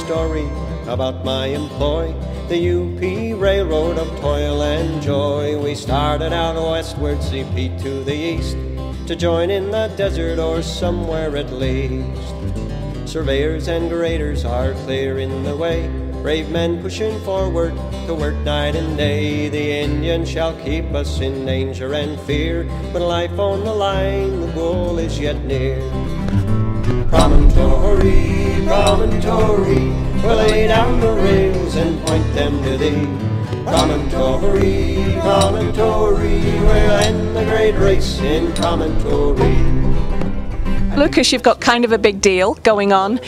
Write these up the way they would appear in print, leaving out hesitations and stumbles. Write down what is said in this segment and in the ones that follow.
story about my employ, the UP Railroad of toil and joy. We started out westward, see Pete to the east, to join in the desert or somewhere at least. Surveyors and graders are clearing the way, brave men pushing forward to work night and day. The Indian shall keep us in danger and fear, but life on the line, the goal is yet near. Promontory, promontory, we'll lay down the rails and point them to thee. Promontory, promontory, we'll end the great race in Promontory. Lucas, you've got kind of a big deal going on.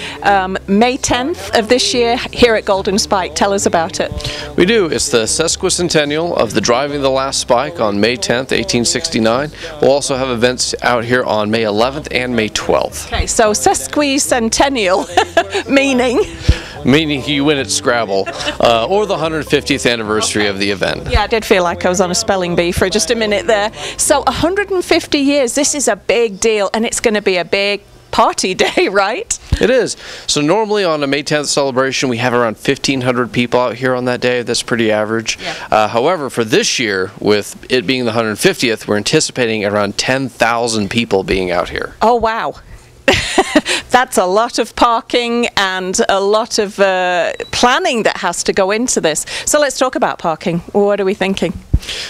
May 10th of this year here at Golden Spike. Tell us about it. We do. It's the Sesquicentennial of the driving the last spike on May 10th, 1869. We'll also have events out here on May 11th and May 12th. Okay, so Sesquicentennial, meaning you win at Scrabble, or the 150th anniversary of the event. Yeah, I did feel like I was on a spelling bee for just a minute there. So 150 years, this is a big deal, and it's going to be a big party day, right? It is. So normally on a May 10th celebration, we have around 1,500 people out here on that day. That's pretty average. Yeah. However, for this year, with it being the 150th, we're anticipating around 10,000 people being out here. Oh, wow. That's a lot of parking and a lot of planning that has to go into this. So let's talk about parking. What are we thinking?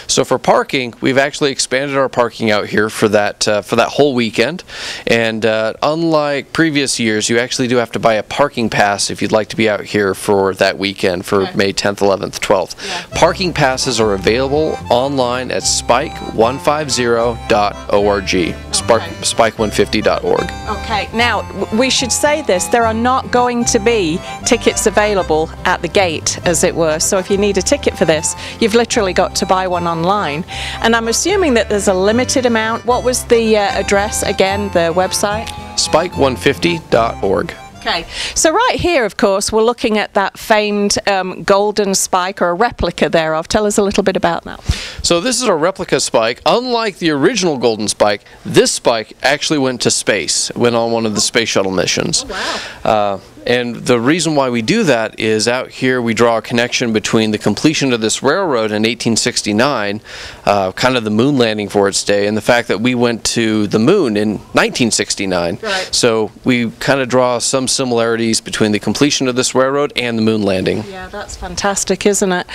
So for parking, we've actually expanded our parking out here for that whole weekend. And unlike previous years, you actually do have to buy a parking pass if you'd like to be out here for that weekend for May 10th, 11th, 12th. Yeah. Parking passes are available online at spike150.org, spike150.org. Okay, now we should say this, there are not going to be tickets available at the gate, as it were. So if you need a ticket for this, you've literally got to buy one online. And I'm assuming that there's a limited amount. What was the address again, the website? spike150.org. Okay, so right here, of course, we're looking at that famed golden spike, or a replica thereof. Tell us a little bit about that. So this is a replica spike. Unlike the original golden spike, this spike actually went to space, went on one of the space shuttle missions. Oh, wow. And the reason why we do that is out here we draw a connection between the completion of this railroad in 1869, kind of the moon landing for its day, and the fact that we went to the moon in 1969. Right. So we kind of draw some similarities between the completion of this railroad and the moon landing. Yeah, that's fantastic, isn't it?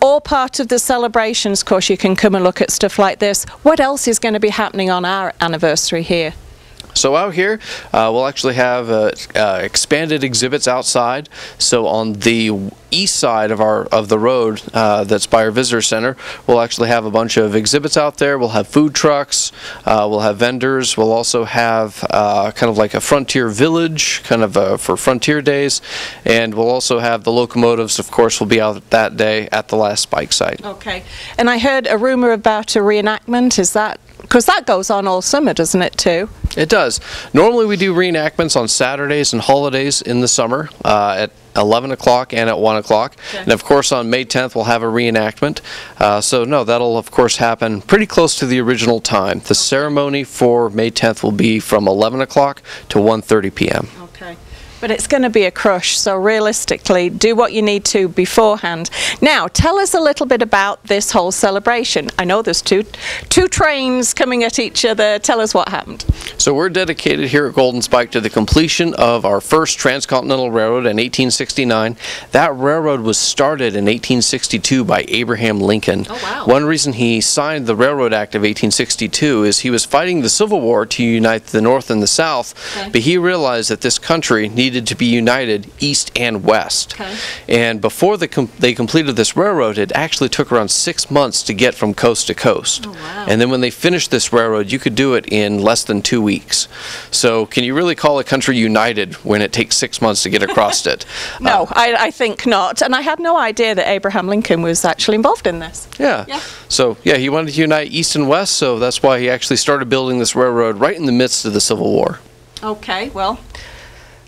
All part of the celebrations, of course, you can come and look at stuff like this. What else is going to be happening on our anniversary here? So out here, we'll actually have expanded exhibits outside. So on the east side of the road that's by our visitor center, we'll actually have a bunch of exhibits out there. We'll have food trucks, we'll have vendors, we'll also have kind of like a frontier village, kind of for frontier days, and we'll also have the locomotives, of course, will be out that day at the last spike site. Okay, and I heard a rumor about a reenactment. Is that, because that goes on all summer, doesn't it, too? It does. Normally we do reenactments on Saturdays and holidays in the summer at 11 o'clock and at 1 o'clock. Okay. And of course on May 10th we'll have a reenactment. So no, that'll of course happen pretty close to the original time. The ceremony for May 10th will be from 11 o'clock to 1:30 p.m. Okay. But it's going to be a crush, so realistically, do what you need to beforehand. Now, tell us a little bit about this whole celebration. I know there's two trains coming at each other. Tell us what happened. So we're dedicated here at Golden Spike to the completion of our first transcontinental railroad in 1869. That railroad was started in 1862 by Abraham Lincoln. Oh, wow. One reason he signed the Railroad Act of 1862 is he was fighting the Civil War to unite the North and the South, okay, but he realized that this country needed to be united east and west. Okay. And before they completed this railroad, it actually took around 6 months to get from coast to coast. Oh, wow. And then when they finished this railroad, you could do it in less than 2 weeks. So can you really call a country united when it takes 6 months to get across it? No, I think not. And I had no idea that Abraham Lincoln was actually involved in this. Yeah. So yeah, he wanted to unite east and west, so that's why he actually started building this railroad right in the midst of the Civil War. Okay, well,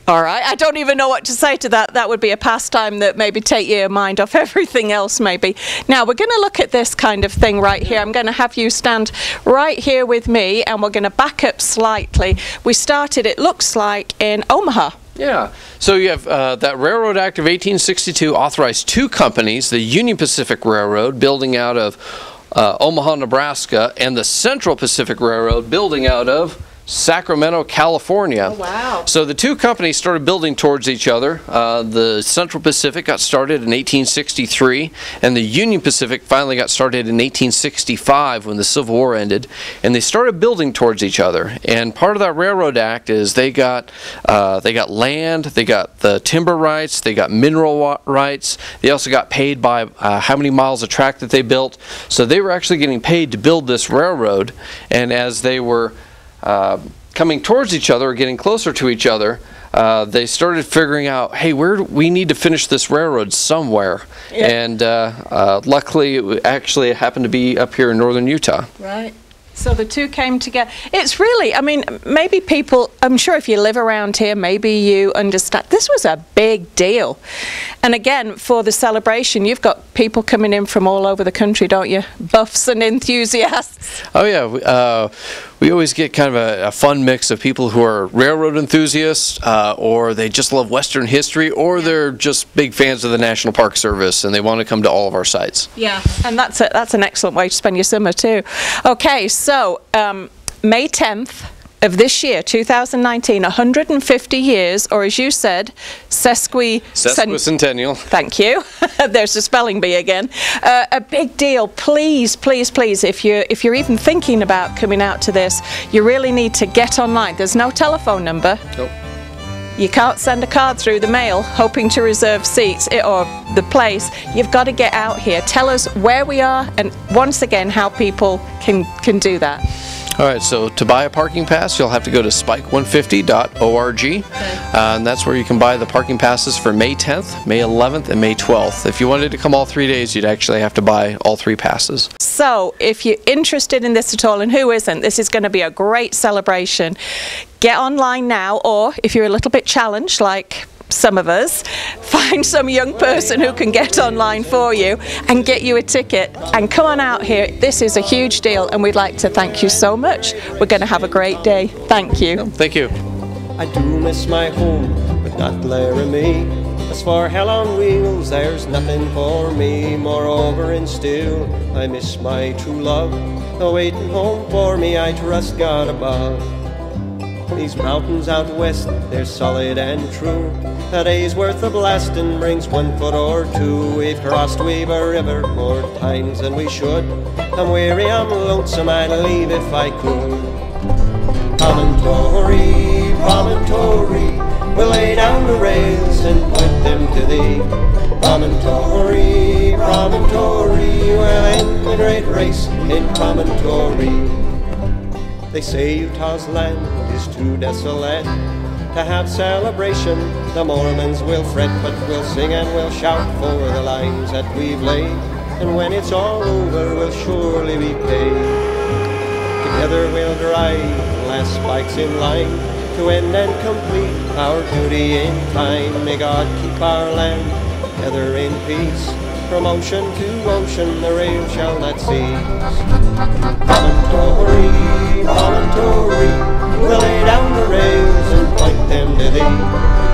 all right. I don't even know what to say to that. That would be a pastime that maybe take your mind off everything else, maybe. Now, we're going to look at this kind of thing right here. I'm going to have you stand right here with me, and we're going to back up slightly. We started, it looks like, in Omaha. Yeah. So you have that Railroad Act of 1862 authorized two companies, the Union Pacific Railroad, building out of Omaha, Nebraska, and the Central Pacific Railroad, building out of Sacramento, California. Oh, wow. So the two companies started building towards each other. The Central Pacific got started in 1863, and the Union Pacific finally got started in 1865 when the Civil War ended, and they started building towards each other. And part of that Railroad Act is they got land, they got the timber rights, they got mineral rights, they also got paid by how many miles of track that they built. So they were actually getting paid to build this railroad, and as they were coming towards each other, or getting closer to each other, they started figuring out, hey, we need to finish this railroad somewhere. Yeah. And luckily, it actually happened to be up here in northern Utah. Right. So the two came together. It's really, I mean, maybe people, I'm sure if you live around here, maybe you understand. This was a big deal. And again, for the celebration, you've got people coming in from all over the country, don't you? Buffs and enthusiasts. Oh, yeah. We always get kind of a fun mix of people who are railroad enthusiasts, or they just love Western history, or they're just big fans of the National Park Service and they want to come to all of our sites. Yeah, and that's an excellent way to spend your summer too. Okay, so May 10th of this year, 2019, 150 years, or as you said, Sesquicentennial. Thank you. There's the spelling bee again. A big deal. Please, please, please, if you're even thinking about coming out to this, you really need to get online. There's no telephone number. Nope. You can't send a card through the mail hoping to reserve seats or the place. You've got to get out here. Tell us where we are and once again how people can do that. All right, so to buy a parking pass, you'll have to go to spike150.org, and that's where you can buy the parking passes for May 10th, May 11th, and May 12th. If you wanted to come all 3 days, you'd actually have to buy all 3 passes. So if you're interested in this at all, and who isn't, this is going to be a great celebration. Get online now, or if you're a little bit challenged, like some of us, find some young person who can get online for you and get you a ticket and come on out here. This is a huge deal and we'd like to thank you so much. We're going to have a great day. Thank you. Thank you. I do miss my home, but not Laramie. As for hell on wheels, there's nothing for me. Moreover and still, I miss my true love. Though waiting home for me, I trust God above. These mountains out west, they're solid and true. A day's worth of blasting brings 1 foot or 2. We've crossed Weaver River more times than we should. I'm weary, I'm lonesome, I'd leave if I could. Promontory, Promontory, we'll lay down the rails and point them to thee. Promontory, Promontory, we'll end the great race in Promontory. They say Utah's land is too desolate to have celebration. The Mormons will fret, but we'll sing and we'll shout for the lines that we've laid. And when it's all over, we'll surely be paid. Together we'll drive the last spikes in line to end and complete our duty in time. May God keep our land together in peace. From ocean to ocean, the rail shall not cease. Promontory, Promontory, we'll lay down the rails and point them to thee.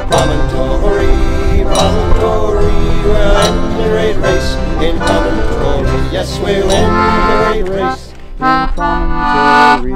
Promontory, Promontory, we'll end the great race in Promontory. Yes, we'll end the great race in Promontory.